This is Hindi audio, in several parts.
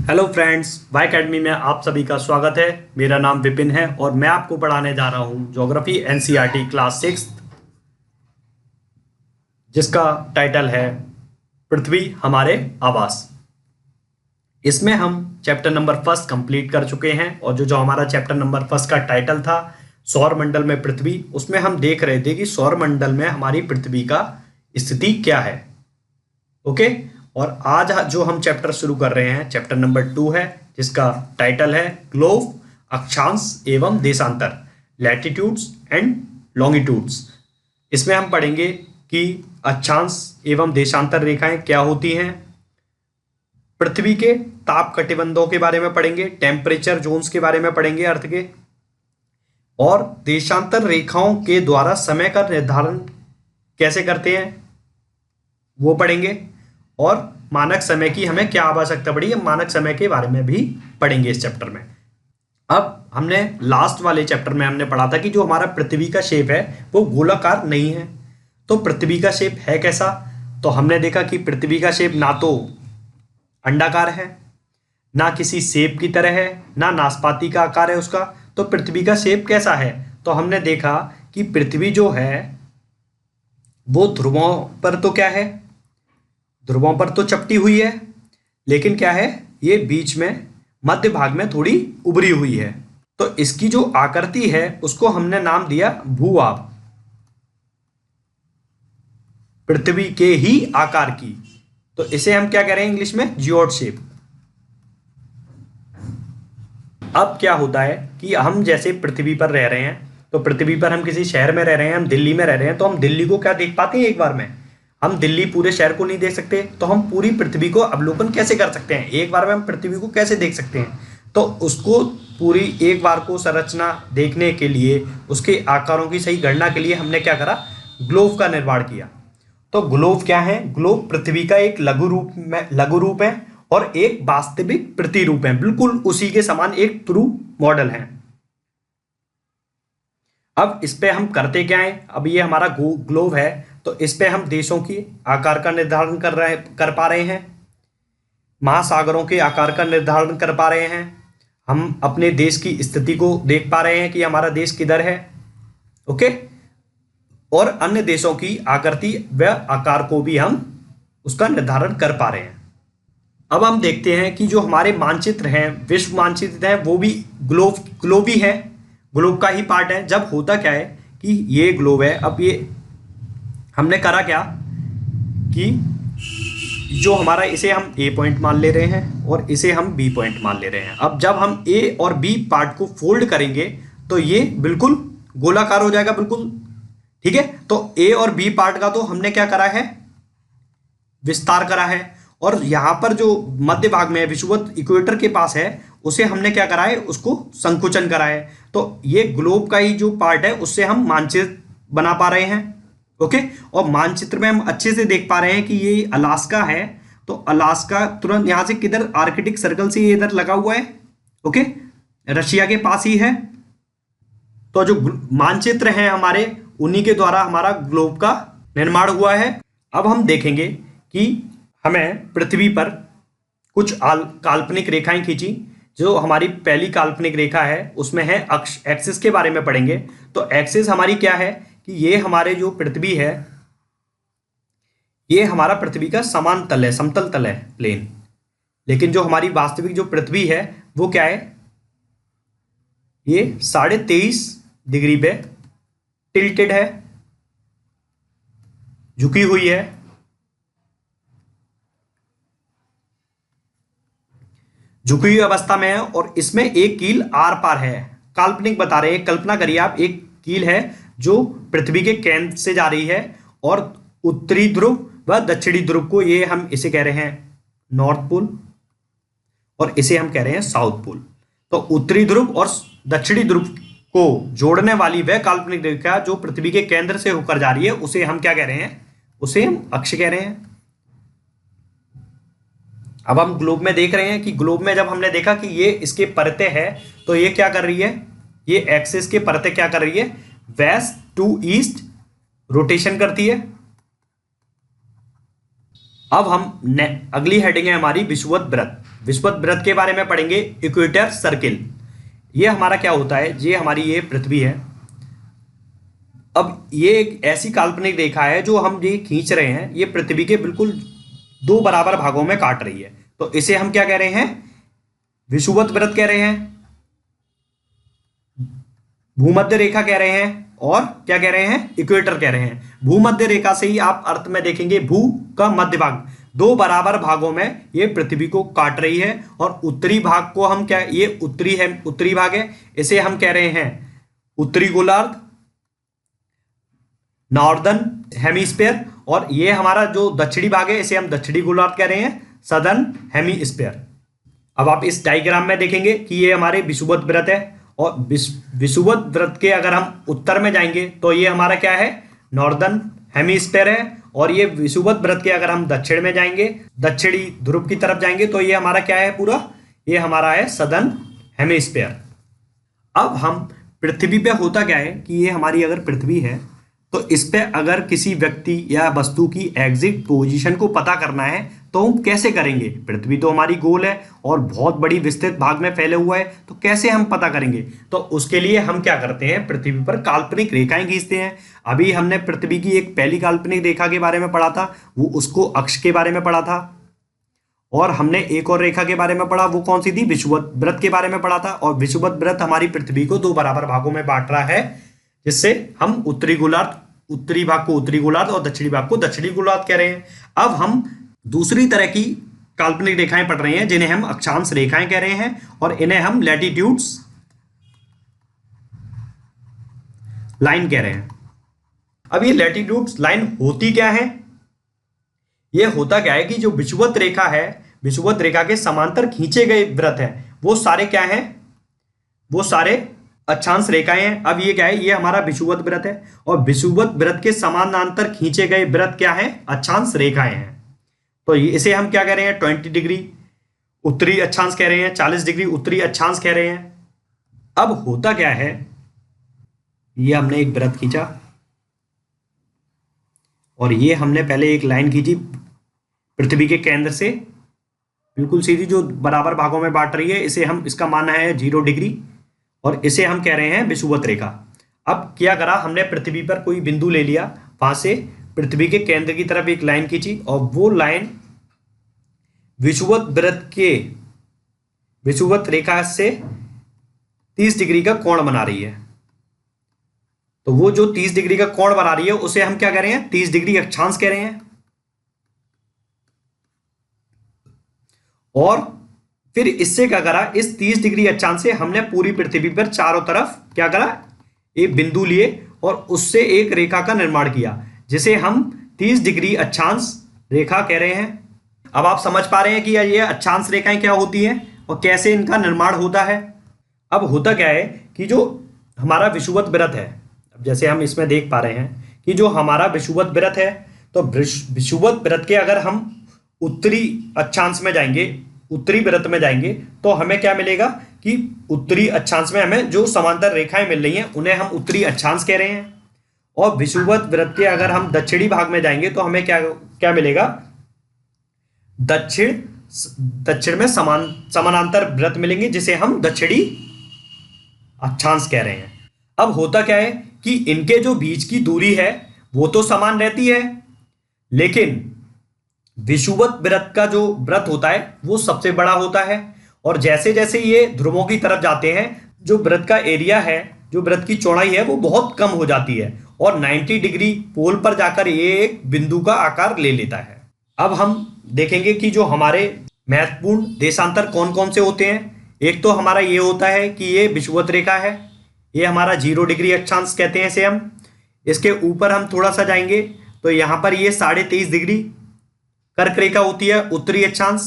हेलो फ्रेंड्स, वाई अकेडमी में आप सभी का स्वागत है। मेरा नाम विपिन है और मैं आपको पढ़ाने जा रहा हूँ ज्योग्राफी एनसीईआरटी क्लास 6, जिसका टाइटल है पृथ्वी हमारे आवास। इसमें हम चैप्टर नंबर फर्स्ट कंप्लीट कर चुके हैं और जो हमारा चैप्टर नंबर फर्स्ट का टाइटल था सौर मंडल में पृथ्वी, उसमें हम देख रहे थे कि सौर मंडल में हमारी पृथ्वी का स्थिति क्या है। ओके, और आज जो हम चैप्टर शुरू कर रहे हैं चैप्टर नंबर 2 है, जिसका टाइटल है ग्लोब, अक्षांश एवं देशांतर, लैटिट्यूड्स एंड लॉन्गिट्यूड्स। इसमें हम पढ़ेंगे कि अक्षांश एवं देशांतर रेखाएं क्या होती हैं, पृथ्वी के ताप कटिबंधों के बारे में पढ़ेंगे, टेम्परेचर जोन्स के बारे में पढ़ेंगे अर्थ के, और देशांतर रेखाओं के द्वारा समय का निर्धारण कैसे करते हैं वो पढ़ेंगे, और मानक समय की हमें क्या आवश्यकता पड़ी है, मानक समय के बारे में भी पढ़ेंगे इस चैप्टर में। अब हमने लास्ट वाले चैप्टर में हमने पढ़ा था कि जो हमारा पृथ्वी का शेप है वो गोलाकार नहीं है। तो पृथ्वी का शेप है कैसा, तो हमने देखा कि पृथ्वी का शेप ना तो अंडाकार है, ना किसी सेब की तरह है, ना नाशपाती का आकार है उसका। तो पृथ्वी का शेप कैसा है, तो हमने देखा कि पृथ्वी जो है वो ध्रुवों पर तो क्या है, ध्रुवों पर तो चपटी हुई है, लेकिन क्या है ये बीच में मध्य भाग में थोड़ी उभरी हुई है। तो इसकी जो आकृति है उसको हमने नाम दिया भूभाग, पृथ्वी के ही आकार की। तो इसे हम क्या कह रहे हैं इंग्लिश में, जियोड शेप। अब क्या होता है कि हम जैसे पृथ्वी पर रह रहे हैं, तो पृथ्वी पर हम किसी शहर में रह रहे हैं, हम दिल्ली में रह रहे हैं, तो हम दिल्ली को क्या देख पाते हैं एक बार में, हम दिल्ली पूरे शहर को नहीं देख सकते। तो हम पूरी पृथ्वी को अवलोकन कैसे कर सकते हैं, एक बार में हम पृथ्वी को कैसे देख सकते हैं, तो उसको पूरी एक बार को संरचना देखने के लिए, उसके आकारों की सही गणना के लिए हमने क्या करा, ग्लोब का निर्माण किया। तो ग्लोब क्या है, ग्लोब पृथ्वी का एक लघु रूप है और एक वास्तविक प्रतिरूप है, बिल्कुल उसी के समान एक ट्रू मॉडल है। अब इस पे हम करते क्या है, अब ये हमारा ग्लोब है, तो इस पे हम देशों की आकार का निर्धारण कर पा रहे हैं, महासागरों के आकार का निर्धारण कर पा रहे हैं, हम अपने देश की स्थिति को देख पा रहे हैं कि हमारा देश किधर है। ओके, और अन्य देशों की आकृति व आकार को भी हम उसका निर्धारण कर पा रहे हैं। अब हम देखते हैं कि जो हमारे मानचित्र हैं, विश्व मानचित्र हैं, वो भी ग्लोब ही है, ग्लोब का ही पार्ट है। जब होता क्या है कि ये ग्लोब है, अब ये हमने करा क्या कि जो हमारा, इसे हम ए पॉइंट मान ले रहे हैं और इसे हम बी पॉइंट मान ले रहे हैं। अब जब हम ए और बी पार्ट को फोल्ड करेंगे तो ये बिल्कुल गोलाकार हो जाएगा, बिल्कुल ठीक है। तो ए और बी पार्ट का तो हमने क्या करा है, विस्तार करा है, और यहां पर जो मध्य भाग में विषुवत इक्वेटर के पास है उसे हमने क्या करा है, उसको संकुचन करा है। तो ये ग्लोब का ही जो पार्ट है उससे हम मानचित्र बना पा रहे हैं। ओके, और मानचित्र में हम अच्छे से देख पा रहे हैं कि ये अलास्का है, तो अलास्का तुरंत यहां से किधर, आर्कटिक सर्कल से ये इधर लगा हुआ है। ओके, रशिया के पास ही है। तो जो मानचित्र हैं हमारे, उन्हीं के द्वारा हमारा ग्लोब का निर्माण हुआ है। अब हम देखेंगे कि हमें पृथ्वी पर कुछ काल्पनिक रेखाएं खींची। जो हमारी पहली काल्पनिक रेखा है उसमें है अक्ष, एक्सिस के बारे में पढ़ेंगे। तो एक्सिस हमारी क्या है कि ये हमारे जो पृथ्वी है, ये हमारा पृथ्वी का समान तल है, समतल तल है, प्लेन। लेकिन जो हमारी वास्तविक जो पृथ्वी है वो क्या है, ये 23.5 डिग्री पे टिल्टेड है, झुकी हुई है। झुकी हुई अवस्था में है और इसमें एक कील आर पार है। काल्पनिक बता रहे हैं, कल्पना करिए आप, एक कील है जो पृथ्वी के केंद्र से जा रही है और उत्तरी ध्रुव व दक्षिणी ध्रुव को, ये हम इसे कह रहे हैं नॉर्थ पोल और इसे हम कह रहे हैं साउथ पोल। तो उत्तरी ध्रुव और दक्षिणी ध्रुव को जोड़ने वाली वह काल्पनिक रेखा जो पृथ्वी के केंद्र से होकर जा रही है उसे हम क्या कह रहे हैं, उसे हम अक्ष कह रहे हैं। अब हम ग्लोब में देख रहे हैं कि ग्लोब में जब हमने देखा कि ये इसके परतें है, तो ये क्या कर रही है, ये एक्सिस के परतें क्या कर रही है, वेस्ट टू ईस्ट रोटेशन करती है। अब हम अगली हेडिंग है हमारी विषुवत वृत्त। विषुवत वृत्त के बारे में पढ़ेंगे। इक्वेटर सर्किल, ये हमारा क्या होता है, ये हमारी ये पृथ्वी है। अब ये एक ऐसी काल्पनिक रेखा है जो हम ये खींच रहे हैं, ये पृथ्वी के बिल्कुल दो बराबर भागों में काट रही है, तो इसे हम क्या कह रहे हैं, विषुवत वृत्त कह रहे हैं, भूमध्य रेखा कह रहे हैं, और क्या कह रहे हैं, इक्वेटर कह रहे हैं। भूमध्य रेखा से ही आप अर्थ में देखेंगे, भू का मध्य भाग, दो बराबर भागों में ये पृथ्वी को काट रही है, और उत्तरी भाग को हम क्या, ये उत्तरी है, उत्तरी भाग है, इसे हम कह रहे हैं उत्तरी गोलार्ध, नॉर्दर्न हेमीस्फीयर, और ये हमारा जो दक्षिणी भाग है इसे हम दक्षिणी गोलार्ध कह रहे हैं, सदर्न हेमीस्फीयर। अब आप इस डायग्राम में देखेंगे कि ये हमारे विषुवत वृत्त है, और विषुवत वृत्त के अगर हम उत्तर में जाएंगे तो ये हमारा क्या है, नॉर्दर्न हेमीस्फीयर है, और ये विषुवत वृत्त के अगर हम दक्षिण में जाएंगे, दक्षिणी ध्रुव की तरफ जाएंगे, तो ये हमारा क्या है, पूरा ये हमारा है सदर्न हेमीस्फीयर। अब हम पृथ्वी पे होता क्या है कि ये हमारी अगर पृथ्वी है तो इस पे अगर किसी व्यक्ति या वस्तु की एग्जिट पोजीशन को पता करना है तो हम कैसे करेंगे। पृथ्वी तो हमारी गोल है और बहुत बड़ी विस्तृत भाग में फैले हुआ है, तो कैसे हम पता करेंगे, तो उसके लिए हम क्या करते हैं, पृथ्वी पर काल्पनिक रेखाएं खींचते हैं। अभी हमने पृथ्वी की एक पहली काल्पनिक रेखा के बारे में पढ़ा था, वो उसको अक्ष के बारे में पढ़ा था, और हमने एक और रेखा के बारे में पढ़ा, वो कौन सी थी, विषुवत वृत्त के बारे में पढ़ा था। और विषुवत वृत्त हमारी पृथ्वी को दो बराबर भागों में बांट रहा है, जिससे हम उत्तरी गोलार्ध, उत्तरी भाग को उत्तरी गोलार्ध और दक्षिणी भाग को दक्षिणी गोलार्ध कह रहे हैं। अब हम दूसरी तरह की काल्पनिक रेखाएं पढ़ रहे हैं जिन्हें हम अक्षांश रेखाएं कह रहे हैं, और इन्हें हम लैटिट्यूड्स लाइन कह रहे हैं। अब ये लैटिट्यूड्स लाइन होती क्या है, ये होता क्या है कि जो विषुवत रेखा है, विषुवत रेखा के समांतर खींचे गए वृत्त हैं, वो सारे क्या हैं, वो सारे अक्षांश रेखाएं हैं। अब ये क्या है, ये हमारा विषुवत वृत्त है, और विषुवत वृत्त के समानांतर खींचे गए वृत्त क्या है, अक्षांश रेखाएं हैं। तो इसे हम क्या कह रहे हैं, 20 डिग्री उत्तरी अक्षांश कह रहे हैं, 40 डिग्री उत्तरी अक्षांश कह रहे हैं। अब होता क्या है, ये हमने एक वृत्त खींचा, और ये हमने पहले एक लाइन खींची पृथ्वी के केंद्र से बिल्कुल सीधी, जो बराबर भागों में बांट रही है, इसे हम, इसका मानना है 0 डिग्री, और इसे हम कह रहे हैं विषुवत रेखा। अब क्या करा, हमने पृथ्वी पर कोई बिंदु ले लिया, वहां से पृथ्वी के केंद्र की तरफ एक लाइन खींची, और वो लाइन विषुवत वृत्त के, विषुवत रेखा से 30 डिग्री का कोण बना रही है। तो वो जो 30 डिग्री का कोण बना रही है उसे हम क्या कह रहे हैं, 30 डिग्री अक्षांश कह रहे हैं। और फिर इससे क्या करा, इस 30 डिग्री अक्षांश से हमने पूरी पृथ्वी पर चारों तरफ क्या करा, एक बिंदु लिए और उससे एक रेखा का निर्माण किया, जिसे हम 30 डिग्री अक्षांश रेखा कह रहे हैं। अब आप समझ पा रहे हैं कि ये अक्षांश रेखाएं क्या होती हैं और कैसे इनका निर्माण होता है। अब होता क्या है कि जो हमारा विषुवत वृत्त है, अब जैसे हम इसमें देख पा रहे हैं कि जो हमारा विषुवत वृत्त है, तो विषुवत वृत्त के अगर हम उत्तरी अक्षांश में जाएंगे, उत्तरी वृत्त में जाएंगे, तो हमें क्या मिलेगा कि उत्तरी अक्षांश में हमें जो समांतर रेखाएं मिल रही हैं उन्हें हम उत्तरी अक्षांश कह रहे हैं। और विषुवत वृत्त के अगर हम दक्षिणी भाग में जाएंगे तो हमें क्या क्या मिलेगा, दक्षिण में समानांतर वृत्त मिलेंगे, जिसे हम दक्षिणी अक्षांश कह रहे हैं। अब होता क्या है कि इनके जो बीच की दूरी है वो तो समान रहती है, लेकिन विषुवत वृत्त का जो वृत्त होता है वो सबसे बड़ा होता है, और जैसे जैसे ये ध्रुवों की तरफ जाते हैं, जो वृत्त का एरिया है, जो वृत्त की चौड़ाई है, वो बहुत कम हो जाती है, और 90 डिग्री पोल पर जाकर ये एक बिंदु का आकार ले लेता है। अब हम देखेंगे कि जो हमारे महत्वपूर्ण देशांतर कौन कौन से होते हैं। एक तो हमारा ये होता है कि ये विषुवत रेखा है, ये हमारा 0 डिग्री अक्षांश कहते हैं इसे हम। इसके ऊपर हम थोड़ा सा जाएंगे तो यहाँ पर ये 23.5 डिग्री कर्क रेखा होती है, उत्तरी अक्षांश,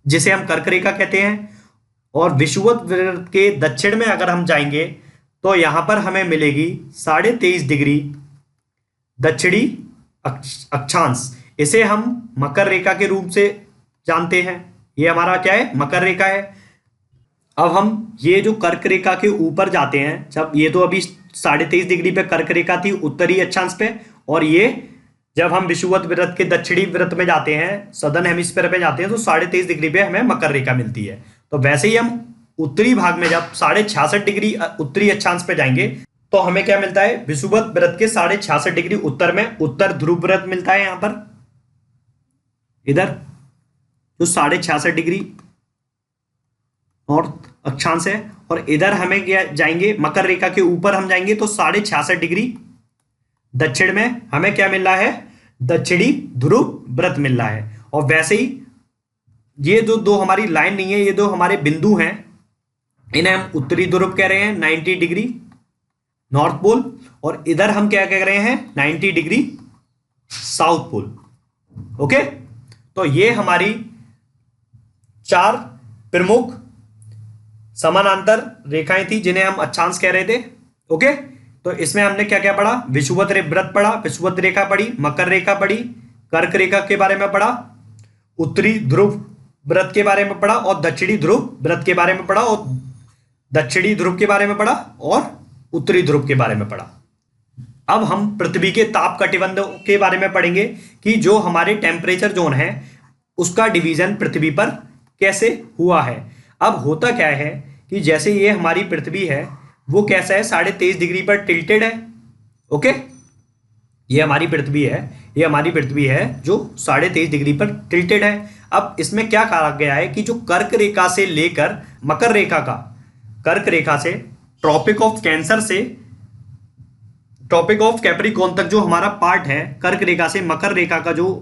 जिसे हम कर्क रेखा कहते हैं। और विषुवत वृत्त के दक्षिण में अगर हम जाएंगे तो यहां पर हमें मिलेगी 23.5 डिग्री दक्षिणी अक्षांश, इसे हम मकर रेखा के रूप से जानते हैं। ये हमारा क्या है, मकर रेखा है। अब हम ये जो कर्क रेखा के ऊपर जाते हैं, जब ये तो अभी 23.5 डिग्री पे कर्क रेखा थी उत्तरी अक्षांश पे, और ये जब हम विषुवत वृत्त के दक्षिणी वृत्त में जाते हैं, सदर्न हेमिस्फीयर पे जाते हैं, तो 23.5 डिग्री पे हमें मकर रेखा मिलती है। तो वैसे ही हम उत्तरी भाग में जब 66.5 डिग्री उत्तरी अक्षांश पे जाएंगे तो हमें क्या मिलता है, विषुवत वृत्त के 66.5 डिग्री उत्तर में उत्तर ध्रुव वृत्त मिलता है। यहां पर इधर जो 66.5 डिग्री नॉर्थ अक्षांश है, और इधर हमें क्या जाएंगे, मकर रेखा के ऊपर हम जाएंगे तो 66.5 डिग्री दक्षिण में हमें क्या मिल रहा है, दक्षिणी ध्रुव वृत्त मिल रहा है। और वैसे ही ये जो दो हमारी लाइन नहीं है, ये दो हमारे बिंदु हैं, इन्हें हम उत्तरी ध्रुव कह रहे हैं 90 डिग्री नॉर्थ पोल, और इधर हम क्या कह रहे हैं 90 डिग्री साउथ पोल। ओके, तो ये हमारी 4 प्रमुख समानांतर रेखाएं थी जिन्हें हम अक्षांश कह रहे थे। ओके, तो इसमें हमने क्या क्या पढ़ा, विषुवत वृत्त पढ़ा, विषुवत रेखा पढ़ी, मकर रेखा पढ़ी, कर्क रेखा के बारे में पढ़ा, उत्तरी ध्रुव वृत्त के बारे में पढ़ा, और दक्षिणी ध्रुव वृत्त के बारे में पढ़ा, और दक्षिणी ध्रुव के बारे में पढ़ा, और उत्तरी ध्रुव के बारे में पढ़ा। अब हम पृथ्वी के ताप कटिबंध के बारे में पढ़ेंगे कि जो हमारे टेम्परेचर जोन है उसका डिवीजन पृथ्वी पर कैसे हुआ है। अब होता क्या है कि जैसे ये हमारी पृथ्वी है वो कैसा है, 23.5 डिग्री पर टिल्टेड है। ओके, ये हमारी पृथ्वी है, ये हमारी पृथ्वी है जो 23.5 डिग्री पर टिल्टेड है। अब इसमें क्या कहा गया है कि जो कर्क रेखा से लेकर मकर रेखा का, कर्क रेखा से ट्रॉपिक ऑफ कैंसर से ट्रॉपिक ऑफ कैप्रिकॉर्न तक जो हमारा पार्ट है, कर्क रेखा से मकर रेखा का जो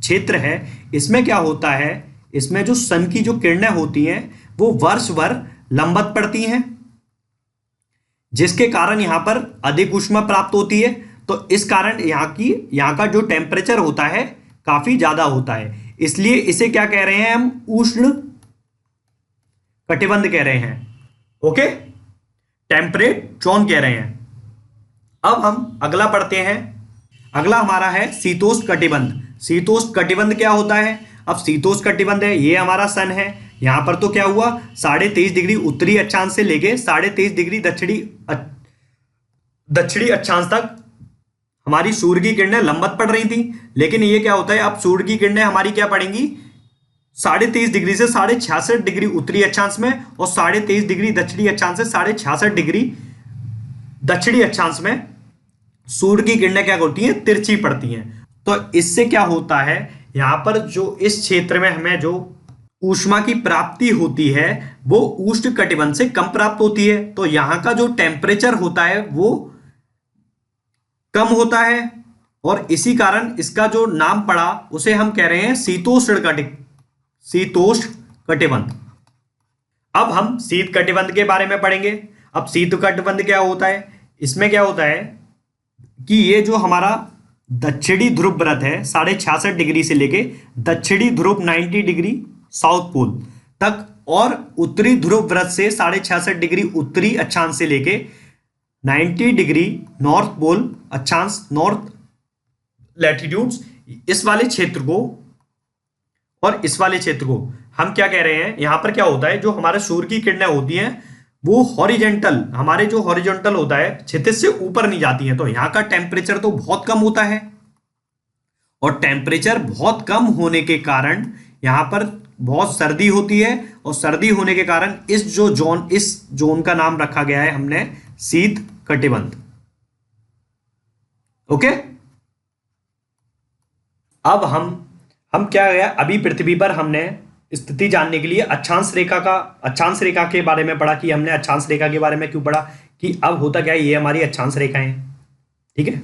क्षेत्र है, इसमें क्या होता है, इसमें जो सन की जो किरणें होती हैं वो वर्ष भर लंबवत पड़ती हैं, जिसके कारण यहां पर अधिक ऊष्मा प्राप्त होती है। तो इस कारण यहाँ का जो टेम्परेचर होता है काफी ज्यादा होता है, इसलिए इसे क्या कह रहे हैं हम, उष्ण कटिबंध कह रहे हैं। ओके, टेम्परेट जोन कह रहे हैं। अब हम अगला पढ़ते हैं, अगला हमारा है शीतोष्ण कटिबंध। शीतोष्ण कटिबंध क्या होता है, अब शीतोष्ण कटिबंध है, ये हमारा सन है, यहां पर तो क्या हुआ 23.5 डिग्री उत्तरी अक्षांश से लेके 23.5 डिग्री दक्षिणी अक्षांश तक हमारी सूर्य की किरणें लंबवत पड़ रही थी। लेकिन ये क्या होता है, अब सूर्य की किरणें हमारी क्या पड़ेंगी, 23.5 डिग्री से 66.5 डिग्री उत्तरी अक्षांश में, और 23.5 डिग्री दक्षिणी अक्षांश से 66.5 डिग्री दक्षिणी अक्षांश में सूर्य की किरणें क्या होती हैं, तिरछी पड़ती हैं। तो इससे क्या होता है, यहां पर जो इस क्षेत्र में हमें जो ऊष्मा की प्राप्ति होती है वो उष्ण कटिबंध से कम प्राप्त होती है। तो यहां का जो टेम्परेचर होता है वो कम होता है, और इसी कारण इसका जो नाम पड़ा उसे हम कह रहे हैं शीतोष्ण कटिबंध। अब हम शीत कटिबंध के बारे में पढ़ेंगे। अब शीत कटिबंध क्या होता है, इसमें क्या होता है कि ये जो हमारा दक्षिणी ध्रुव वृत्त है 66.5 डिग्री से लेके दक्षिणी ध्रुव 90 डिग्री साउथ पोल तक, और उत्तरी ध्रुव वृत्त से 66.5 डिग्री उत्तरी अक्षांश से लेके 90 डिग्री नॉर्थ पोल अक्षांश, नॉर्थ लैटिट्यूड्स, इस वाले क्षेत्र को और इस वाले क्षेत्र को हम क्या कह रहे हैं, यहां पर क्या होता है, जो हमारे सूर्य की किरणें होती हैं वो हॉरिजॉन्टल, हमारे जो हॉरिजॉन्टल होता है क्षितिज से ऊपर नहीं जाती है। तो यहाँ का टेम्परेचर तो बहुत कम होता है, और टेम्परेचर बहुत कम होने के कारण यहाँ पर बहुत सर्दी होती है, और सर्दी होने के कारण इस जोन का नाम रखा गया है हमने शीत कटिबंध। ओके, अब हम क्या गया, अभी पृथ्वी पर हमने स्थिति जानने के लिए अक्षांश रेखा के बारे में पढ़ा कि हमने अक्षांश रेखा के बारे में क्यों पढ़ा, कि अब होता क्या है, ये हमारी अक्षांश रेखाएं हैं, ठीक है,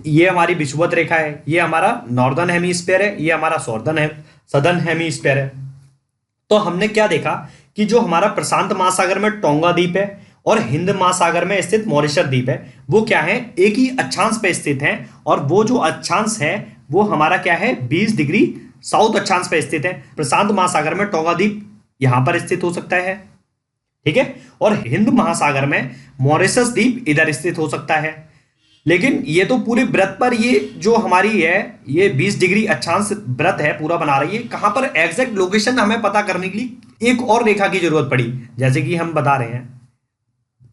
ये हमारी विषुवत रेखा है, ये हमारा नॉर्दर्न हेमीस्फीयर है, ये हमारा सदर्न हेमीस्फीयर है। तो हमने क्या देखा कि जो हमारा प्रशांत महासागर में टोंगा द्वीप है और हिंद महासागर में स्थित मॉरिशस द्वीप है, वो क्या है, एक ही अक्षांश पे स्थित है, और वो जो अक्षांश है वो हमारा क्या है, 20 डिग्री साउथ अक्षांश पे स्थित है। प्रशांत महासागर में टोंगा द्वीप यहां पर स्थित हो सकता है, ठीक है, और हिंद महासागर में मॉरिशस द्वीप इधर स्थित हो सकता है। लेकिन ये तो पूरे वृत्त पर, ये जो हमारी है ये 20 डिग्री अक्षांश वृत्त है पूरा बना रही है। कहां पर एग्जैक्ट लोकेशन हमें पता करने के लिए एक और रेखा की जरूरत पड़ी। जैसे कि हम बता रहे हैं,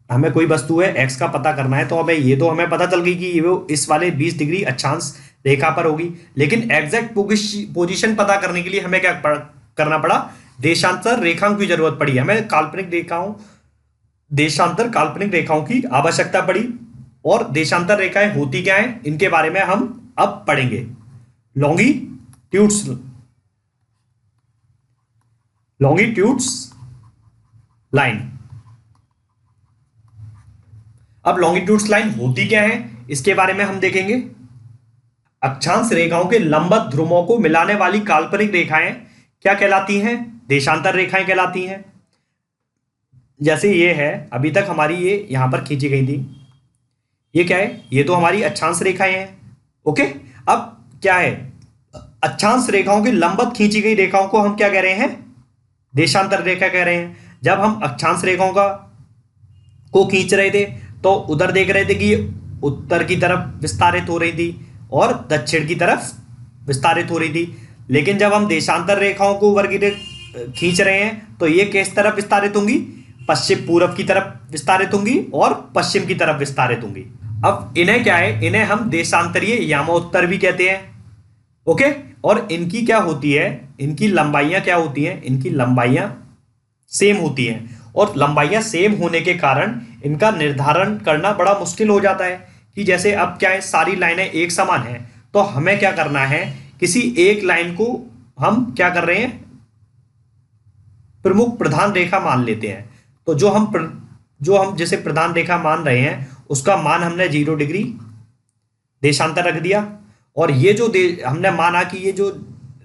हमें कोई वस्तु है एक्स का पता करना है, तो हमें ये तो हमें पता चल गई कि वो इस वाले 20 डिग्री अक्षांश रेखा पर होगी। लेकिन एग्जैक्ट पोजीशन पता करने के लिए हमें क्या करना पड़ा, देशांतर रेखाओं की जरूरत पड़ी, हमें काल्पनिक रेखाओं, देशांतर काल्पनिक रेखाओं की आवश्यकता पड़ी। और देशांतर रेखाएं होती क्या हैं, इनके बारे में हम अब पढ़ेंगे। Longitudes line. अब लॉन्गिट्यूड्स लाइन होती क्या है इसके बारे में हम देखेंगे। अक्षांश रेखाओं के लंबवत ध्रुवों को मिलाने वाली काल्पनिक रेखाएं क्या कहलाती हैं, देशांतर रेखाएं कहलाती हैं। जैसे ये है, अभी तक हमारी ये यहां पर खींची गई थी, ये क्या है, ये तो हमारी अक्षांश रेखाएं हैं। ओके, अब क्या है, अक्षांश रेखाओं की लंबवत खींची गई रेखाओं को हम क्या कह रहे हैं, देशांतर रेखा कह रहे हैं। जब हम अक्षांश रेखाओं को खींच रहे थे तो उधर देख रहे थे कि उत्तर की तरफ विस्तारित हो रही थी और दक्षिण की तरफ विस्तारित हो रही थी। लेकिन जब हम देशांतर रेखाओं को वर्गीकृत खींच रहे हैं तो ये किस तरफ विस्तारित होंगी, पश्चिम पूरब की तरफ विस्तारित होंगी और पश्चिम की तरफ विस्तारित होंगी। अब इन्हें क्या है, इन्हें हम देशांतरीय यामोत्तर भी कहते हैं। ओके, और इनकी क्या होती है, इनकी लंबाइयां क्या होती हैं, इनकी लंबाइयां सेम होती हैं। और लंबाइयां सेम होने के कारण इनका निर्धारण करना बड़ा मुश्किल हो जाता है कि जैसे अब क्या है, सारी लाइनें एक समान हैं तो हमें क्या करना है, किसी एक लाइन को हम क्या कर रहे हैं, प्रमुख प्रधान रेखा मान लेते हैं। तो जो हम जिसे प्रधान रेखा मान रहे हैं उसका मान हमने 0 डिग्री देशांतर रख दिया। और ये जो हमने माना कि ये जो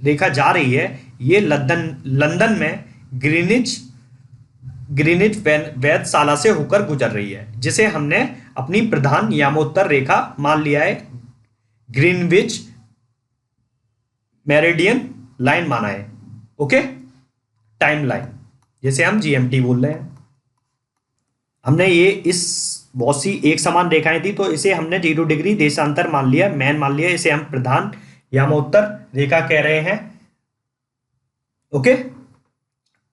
रेखा जा रही है ये लंदन में ग्रीनिच वेधशाला से होकर गुजर रही है, जिसे हमने अपनी प्रधान यामोत्तर रेखा मान लिया है, ग्रीनविच मेरिडियन लाइन माना है। ओके, टाइम लाइन जैसे हम जीएमटी बोल रहे हैं। हमने ये इस बहुत सी एक समान रेखाएं थी तो इसे हमने 0 डिग्री देशांतर मान लिया, मैन मान लिया, इसे हम प्रधान यामोत्तर रेखा कह रहे हैं। ओके,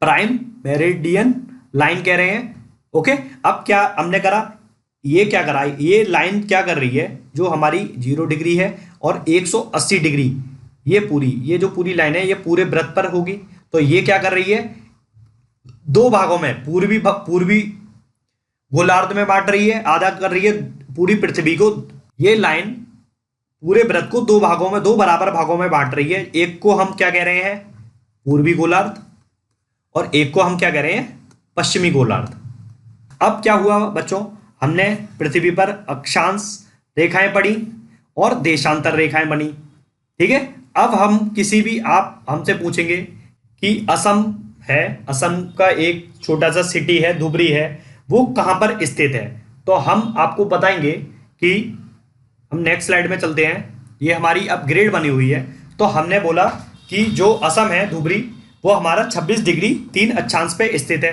प्राइम मेरिडियन लाइन कह रहे हैं। ओके, अब क्या हमने करा, ये क्या करा, ये लाइन क्या कर रही है, जो हमारी 0 डिग्री है और 180 डिग्री, ये जो पूरी लाइन है ये पूरे वृत्त पर होगी। तो ये क्या कर रही है, दो भागों में पूर्वी गोलार्ध में बांट रही है, आधा कर रही है पूरी पृथ्वी को। ये लाइन पूरे वृत्त को दो भागों में, दो बराबर भागों में बांट रही है। एक को हम क्या कह रहे हैं, पूर्वी गोलार्ध, और एक को हम क्या कह रहे हैं, पश्चिमी गोलार्ध। अब क्या हुआ बच्चों, हमने पृथ्वी पर अक्षांश रेखाएं पढ़ी और देशांतर रेखाएं बनी। ठीक है, अब हम किसी भी, आप हमसे पूछेंगे कि असम है, असम का एक छोटा सा सिटी है, धुबरी है, वो कहां पर स्थित है, तो हम आपको बताएंगे कि हम नेक्स्ट स्लाइड में चलते हैं। ये हमारी अब ग्रेड बनी हुई है। तो हमने बोला कि जो असम है धुबरी, वो हमारा 26 डिग्री 3 अक्षांश पे स्थित है।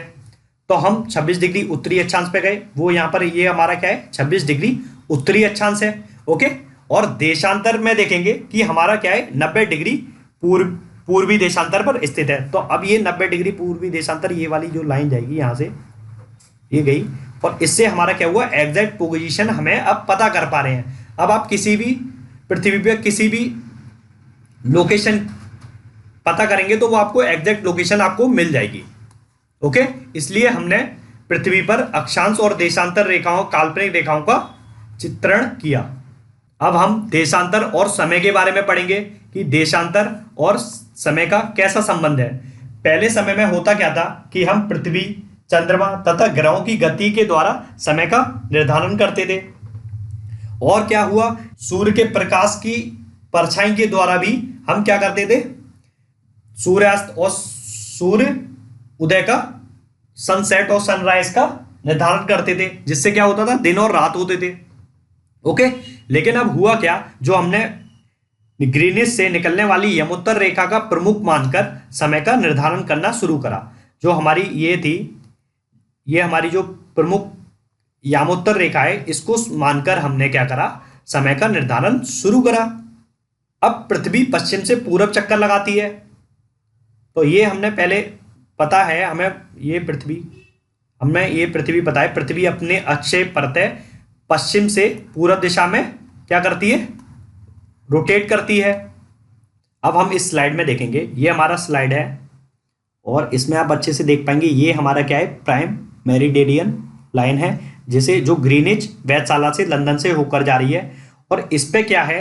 तो हम 26 डिग्री उत्तरी अक्षांश पे गए, वो यहाँ पर ये हमारा क्या है, 26 डिग्री उत्तरी अक्षांश है। ओके, और देशांतर में देखेंगे कि हमारा क्या है, 90 डिग्री पूर्वी देशांतर पर स्थित है। तो अब ये 90 डिग्री पूर्वी देशांतर, ये वाली जो लाइन जाएगी यहाँ से ये गई, और इससे हमारा क्या हुआ, एग्जैक्ट पोजीशन हमें अब पता कर पा रहे हैं। अब आप किसी भी पृथ्वी पे किसी भी लोकेशन पता करेंगे तो वो आपको एग्जैक्ट लोकेशन आपको मिल जाएगी। ओके, इसलिए हमने पृथ्वी पर अक्षांश और देशांतर रेखाओं, काल्पनिक रेखाओं का चित्रण किया। अब हम देशांतर और समय के बारे में पढ़ेंगे कि देशांतर और समय का कैसा संबंध है। पहले समय में होता क्या था कि हम पृथ्वी, चंद्रमा तथा ग्रहों की गति के द्वारा समय का निर्धारण करते थे। और क्या हुआ, सूर्य के प्रकाश की परछाई के द्वारा भी हम क्या करते थे, सूर्यास्त और सूर्य उदय का, सनसेट और सनराइज का निर्धारण करते थे, जिससे क्या होता था, दिन और रात होते थे। ओके, लेकिन अब हुआ क्या, जो हमने ग्रीनिच से निकलने वाली यमोत्तर रेखा का प्रमुख मानकर समय का निर्धारण करना शुरू करा। जो हमारी ये थी, ये हमारी जो प्रमुख यामोत्तर रेखा है, इसको मानकर हमने क्या करा, समय का निर्धारण शुरू करा। अब पृथ्वी पश्चिम से पूरब चक्कर लगाती है, तो ये हमने पहले पता है हमें, ये पृथ्वी पता है, पृथ्वी अपने अक्षय प्रत्यय पश्चिम से पूरब दिशा में क्या करती है, रोटेट करती है। अब हम इस स्लाइड में देखेंगे, ये हमारा स्लाइड है और इसमें आप अच्छे से देख पाएंगे ये हमारा क्या है, प्राइम मेरिडियन लाइन है, जिसे जो ग्रीनिच वेधशाला से लंदन से होकर जा रही है। और इस पे क्या है,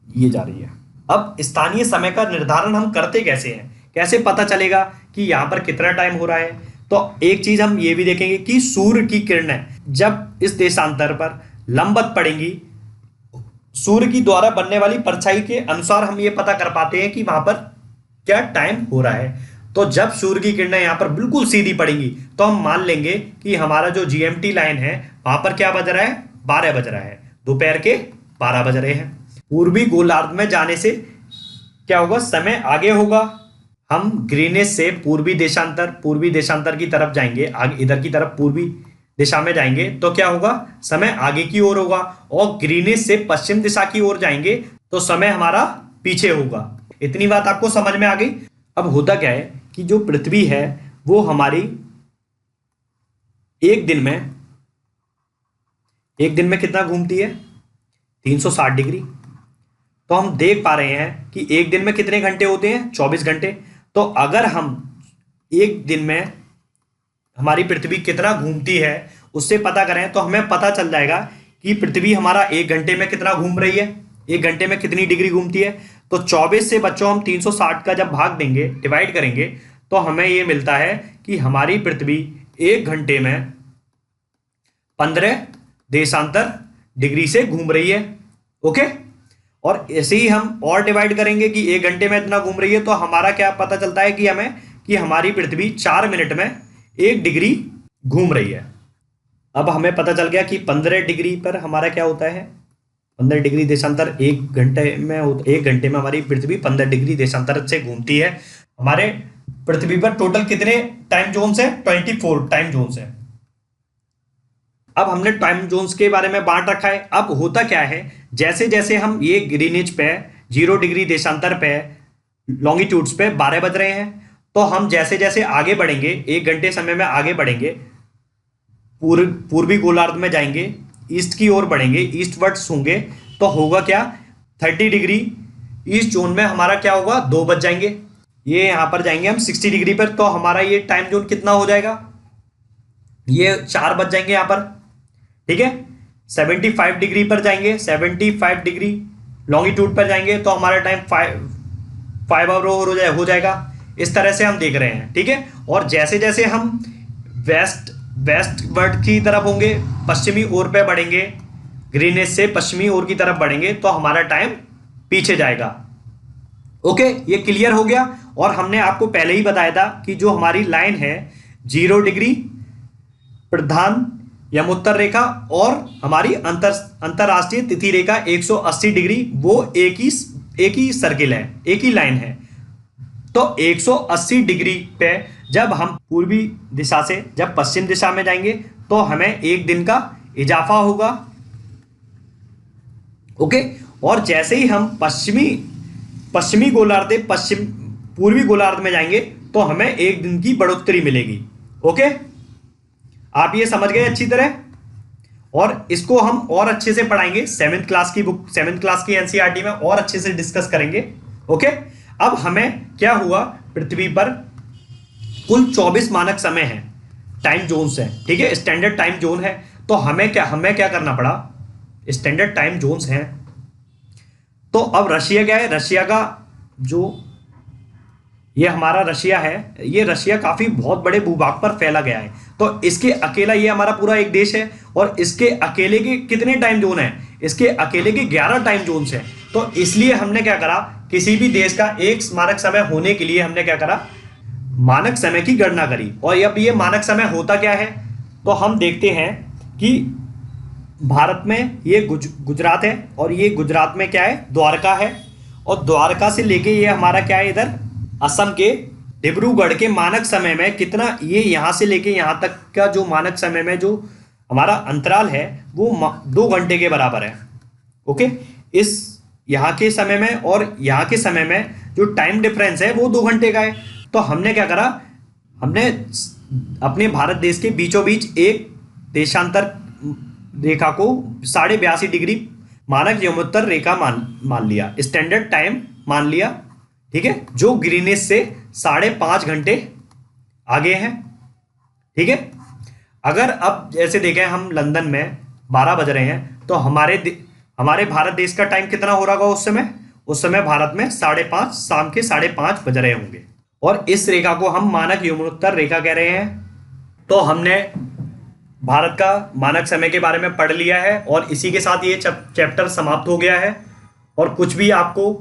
ये जा रही है। अब स्थानीय समय का निर्धारण हम करते कैसे हैं, कैसे पता चलेगा कि यहां पर कितना टाइम हो रहा है? तो एक चीज हम ये भी देखेंगे कि सूर्य की किरणें जब इस देशांतर पर लंबवत पड़ेंगी, सूर्य की द्वारा बनने वाली परछाई के अनुसार हम ये पता कर पाते हैं कि वहां पर क्या टाइम हो रहा है। तो जब सूर्य की किरणें यहां पर बिल्कुल सीधी पड़ेंगी तो हम मान लेंगे कि हमारा जो जीएमटी लाइन है वहां पर क्या बज रहा है, 12 बज रहा है, दोपहर के 12 बज रहे हैं। पूर्वी गोलार्ध में जाने से क्या होगा, समय आगे होगा। हम ग्रीनिच से पूर्वी देशांतर की तरफ जाएंगे, आगे इधर की तरफ पूर्वी दिशा में जाएंगे तो क्या होगा, समय आगे की ओर होगा। और ग्रीनिच से पश्चिम दिशा की ओर जाएंगे तो समय हमारा पीछे होगा। इतनी बात आपको समझ में आ गई। अब होता क्या है कि जो पृथ्वी है वो हमारी एक दिन में कितना घूमती है, 360 डिग्री। तो हम देख पा रहे हैं कि एक दिन में कितने घंटे होते हैं, 24 घंटे। तो अगर हम एक दिन में हमारी पृथ्वी कितना घूमती है उससे पता करें तो हमें पता चल जाएगा कि पृथ्वी हमारा एक घंटे में कितना घूम रही है, एक घंटे में कितनी डिग्री घूमती है। तो 24 से बच्चों हम 360 का जब भाग देंगे, डिवाइड करेंगे, तो हमें यह मिलता है कि हमारी पृथ्वी एक घंटे में 15 देशांतर डिग्री से घूम रही है। ओके, और ऐसे ही हम और डिवाइड करेंगे कि एक घंटे में इतना घूम रही है तो हमारा क्या पता चलता है कि हमारी पृथ्वी 4 मिनट में 1 डिग्री घूम रही है। अब हमें पता चल गया कि 15 डिग्री पर हमारा क्या होता है, 15 डिग्री देशांतर एक घंटे में हमारी पृथ्वी 15 डिग्री देशांतर से घूमती है। हमारे पृथ्वी पर टोटल कितने टाइम जोन्स है, 24 टाइम जोन्स है। अब हमने टाइम जोन्स के बारे में बांट रखा है। अब होता क्या है, जैसे जैसे हम ये ग्रीनिच पे 0 डिग्री देशांतर पे लॉन्गिट्यूड्स पे 12 बज रहे हैं, तो हम जैसे जैसे आगे बढ़ेंगे, एक घंटे समय में आगे बढ़ेंगे, पूर्वी गोलार्ध में जाएंगे, ईस्ट की ओर बढ़ेंगे, ईस्टवर्ड्स होंगे, तो होगा क्या, 30 डिग्री ईस्ट जोन में हमारा क्या होगा, 2 बज जाएंगे। ये यहां पर जाएंगे हम 60 डिग्री पर, तो हमारा ये टाइम जोन कितना हो जाएगा, ये 4 बज जाएंगे यहां पर। ठीक है, 75 डिग्री पर जाएंगे, 75 डिग्री लॉन्गिट्यूड पर जाएंगे तो हमारा टाइम 5 आवर हो जाएगा। इस तरह से हम देख रहे हैं। ठीक है, और जैसे जैसे हम वेस्ट वर्ड की तरफ होंगे, पश्चिमी ओर पे बढ़ेंगे, ग्रीनिच से पश्चिमी ओर की तरफ बढ़ेंगे तो हमारा टाइम पीछे जाएगा। ओके, ये क्लियर हो गया। और हमने आपको पहले ही बताया था कि जो हमारी लाइन है 0 डिग्री प्रधान यमोत्तर रेखा और हमारी अंतरराष्ट्रीय तिथि रेखा 180 डिग्री, वो एक ही सर्किल है, एक ही लाइन है। तो 180 डिग्री पे जब हम पूर्वी दिशा से जब पश्चिम दिशा में जाएंगे तो हमें एक दिन का इजाफा होगा। ओके, और जैसे ही हम पश्चिमी गोलार्ध पूर्वी गोलार्ध में जाएंगे तो हमें एक दिन की बढ़ोतरी मिलेगी। ओके, आप ये समझ गए अच्छी तरह। और इसको हम और अच्छे से पढ़ाएंगे, 7th क्लास की एनसीईआरटी में और अच्छे से डिस्कस करेंगे। ओके, अब हमें क्या हुआ, पृथ्वी पर कुल 24 मानक समय है, टाइम जोन्स है। ठीक है, स्टैंडर्ड टाइम जोन है। तो हमें क्या करना पड़ा, स्टैंडर्ड टाइम जोन्स हैं। तो अब रशिया क्या है, रशिया का जो ये हमारा रशिया है, ये रशिया काफी बहुत बड़े भूभाग पर फैला गया है। तो इसके अकेला ये हमारा पूरा एक देश है और इसके अकेले के कितने टाइम जोन है, इसके अकेले के 11 टाइम जोन्स हैं। तो इसलिए हमने क्या करा, किसी भी देश का एक मानक समय होने के लिए हमने क्या करा, मानक समय की गणना करी। और अब ये मानक समय होता क्या है, तो हम देखते हैं कि भारत में ये गुजरात है और ये गुजरात में क्या है, द्वारका है। और द्वारका से लेके ये हमारा क्या है, इधर असम के डिब्रूगढ़ के मानक समय में कितना, ये यहां से लेके यहां तक का जो मानक समय में जो हमारा अंतराल है वो 2 घंटे के बराबर है। ओके, इस यहाँ के समय में और यहाँ के समय में जो टाइम डिफरेंस है वो 2 घंटे का है। तो हमने क्या करा, हमने अपने भारत देश के बीचों बीच एक देशांतर रेखा को 82.5 डिग्री मानक यमोत्तर रेखा मान लिया, स्टैंडर्ड टाइम मान लिया, ठीक है, जो ग्रीनिच से 5.5 घंटे आगे है, ठीक है। अगर अब जैसे देखें हम लंदन में 12 बज रहे हैं, तो हमारे भारत देश का टाइम कितना हो रहा होगा उस समय भारत में 5:30, शाम के 5:30 बज रहे होंगे, और इस रेखा को हम मानक यमोत्तर रेखा कह रहे हैं। तो हमने भारत का मानक समय के बारे में पढ़ लिया है, और इसी के साथ ये चैप्टर समाप्त हो गया है। और कुछ भी आपको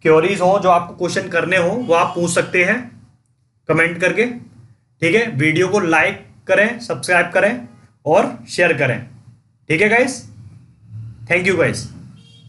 क्वेरीज हो, जो आपको क्वेश्चन करने हो, वो आप पूछ सकते हैं कमेंट करके, ठीक है। वीडियो को लाइक करें, सब्सक्राइब करें और शेयर करें, ठीक है गाइस। Thank you guys.